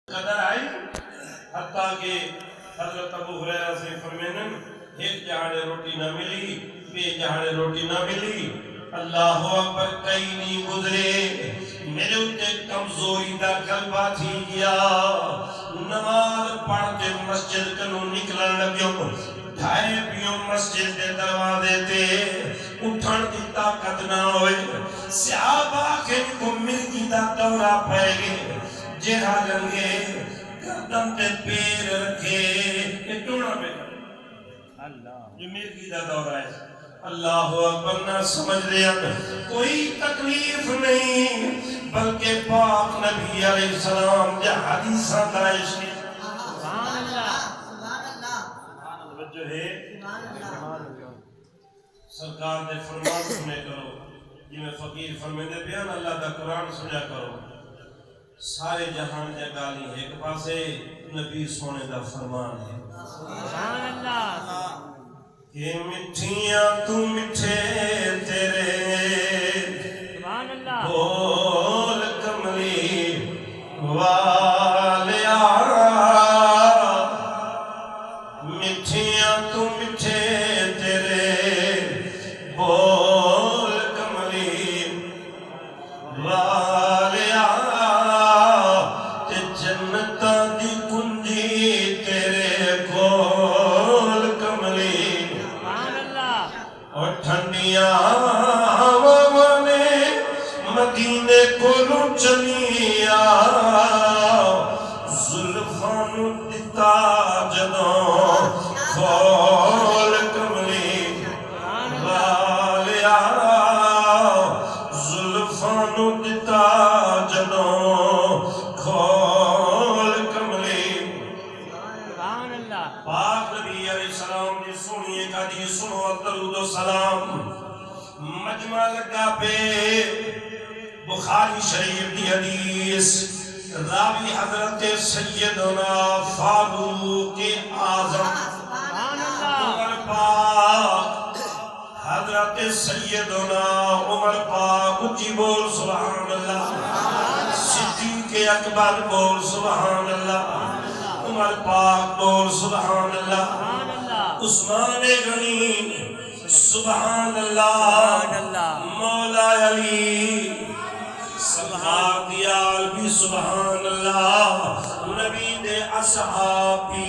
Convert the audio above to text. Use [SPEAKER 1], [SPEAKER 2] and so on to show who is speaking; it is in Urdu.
[SPEAKER 1] قدر آئی حتیٰ کہ حضرت ابو ہریرہ سے فرمینن ایک جہانے روٹی نہ ملی بے جہانے روٹی نہ ملی اللہ اکبر کئی نہیں گزرے میرے اتے کمزوری دا قلبہ تھی گیا نماز پڑھتے مسجد کنو نکلن لگیوں ڈھائے پیوں مسجد دے دروازے تے اٹھن دی طاقت نہ ہوئے صحابہ کے کو مرگی دا دورہ پائے گئے جہاں لنگے گردن تے پیر رکھے یہ ٹوڑا پہ جو مرگی دا دورہ ہے اللہ اکبر نہ سمجھ لیا کوئی تکلیف نہیں بلکہ پاک نبی علیہ السلام جا حدیثہ دائش نے جو ہے سرکار دے فرمان سنے کرو جی میں فقیر فرمیندے بیان اللہ دا قرآن سنیا کرو سارے جہان جا گالی ایک پاسے نبی سونے دا فرمان ہے سبحان اللہ کہ مٹھیاں تو مٹھے تیرے سبحان اللہ بول کملی والیا مٹھیاں تو مٹھے تیرے بول کملی والیا تے جنتاں دی کنجی تیرے کول کملی اور ٹھنڈیاں ہواواں نے مدینے کولوں چلیا زلفاں نوں دتا جدوں کھول کملی والیا زلفاں نوں دتا جدوں کھول کملی پاک نبی علیہ السلام دی سنیے کا دی سنو درود و سلام مجمع لگا پہ بخاری شریف دی حدیث راوی حضرت سیدنا فاروق اعظم عمر پاک حضرت سیدنا عمر پاک اچھی بول سبحان اللہ صدیق اکبر بول سبحان اللہ عمر پاک بول سبحان اللہ عثمان غنی سبحان اللہ مولا علی سرکار دیال بھی سبحان اللہ نبی دے اصحابی